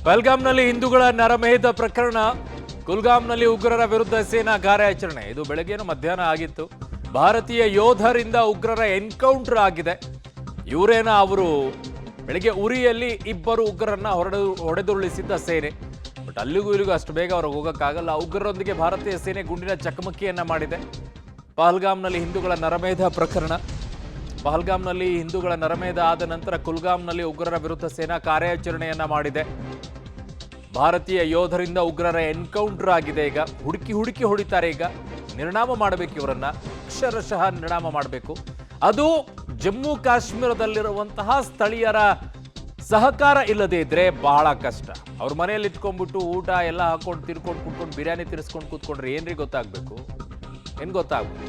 ಪಹಲ್ಗಾಮ್ನಲ್ಲಿ ಹಿಂದೂಗಳ ನರಮೇಧ ಪ್ರಕರಣ. ಕುಲ್ಗಾಮ್ನಲ್ಲಿ ಉಗ್ರರ ವಿರುದ್ಧ ಸೇನಾ ಕಾರ್ಯಾಚರಣೆ. ಇದು ಬೆಳಗ್ಗೆನೂ ಮಧ್ಯಾಹ್ನ ಆಗಿತ್ತು. ಭಾರತೀಯ ಯೋಧರಿಂದ ಉಗ್ರರ ಎನ್ಕೌಂಟರ್ ಆಗಿದೆ. ಇವರೇನ ಅವರು ಬೆಳಗ್ಗೆ ಉರಿಯಲ್ಲಿ ಇಬ್ಬರು ಉಗ್ರರನ್ನ ಹೊಡೆದುರುಳಿಸಿದ್ದ ಸೇನೆ. ಬಟ್ ಅಲ್ಲಿಗೂ ಇಲ್ಲಿಗೂ ಅಷ್ಟು ಬೇಗ ಅವ್ರಿಗೆ ಹೋಗೋಕ್ಕಾಗಲ್ಲ. ಉಗ್ರರೊಂದಿಗೆ ಭಾರತೀಯ ಸೇನೆ ಗುಂಡಿನ ಚಕಮಕಿಯನ್ನ ಮಾಡಿದೆ. ಪಹಲ್ಗಾಮ್ನಲ್ಲಿ ಹಿಂದೂಗಳ ನರಮೇಧ ಪ್ರಕರಣ. ಪಹಲ್ಗಾಮ್ನಲ್ಲಿ ಹಿಂದೂಗಳ ನರಮೇಧ ಆದ ನಂತರ ಕುಲ್ಗಾಮ್ನಲ್ಲಿ ಉಗ್ರರ ವಿರುದ್ಧ ಸೇನಾ ಕಾರ್ಯಾಚರಣೆಯನ್ನ ಮಾಡಿದೆ. ಭಾರತೀಯ ಯೋಧರಿಂದ ಉಗ್ರರ ಎನ್ಕೌಂಟರ್ ಆಗಿದೆ. ಈಗ ಹುಡುಕಿ ಹೊಡಿತಾರೆ. ಈಗ ನಿರ್ನಾಮ ಮಾಡಬೇಕು, ಇವರನ್ನ ಅಕ್ಷರಶಃ ನಿರ್ನಾಮ ಮಾಡಬೇಕು. ಅದು ಜಮ್ಮು ಕಾಶ್ಮೀರದಲ್ಲಿರುವಂತಹ ಸ್ಥಳೀಯರ ಸಹಕಾರ ಇಲ್ಲದೆ ಇದ್ರೆ ಬಹಳ ಕಷ್ಟ. ಅವ್ರ ಮನೆಯಲ್ಲಿ ಇಟ್ಕೊಂಡ್ಬಿಟ್ಟು ಊಟ ಎಲ್ಲ ಹಾಕೊಂಡು ತಿರ್ಕೊಂಡು ಕುತ್ಕೊಂಡು ಬಿರಿಯಾನಿ ತಿರ್ಸ್ಕೊಂಡು ಕೂತ್ಕೊಂಡ್ರೆ ಏನ್ರಿ ಗೊತ್ತಾಗ್ಬೇಕು, ಏನ್ ಗೊತ್ತಾಗ್ಬೇಕು?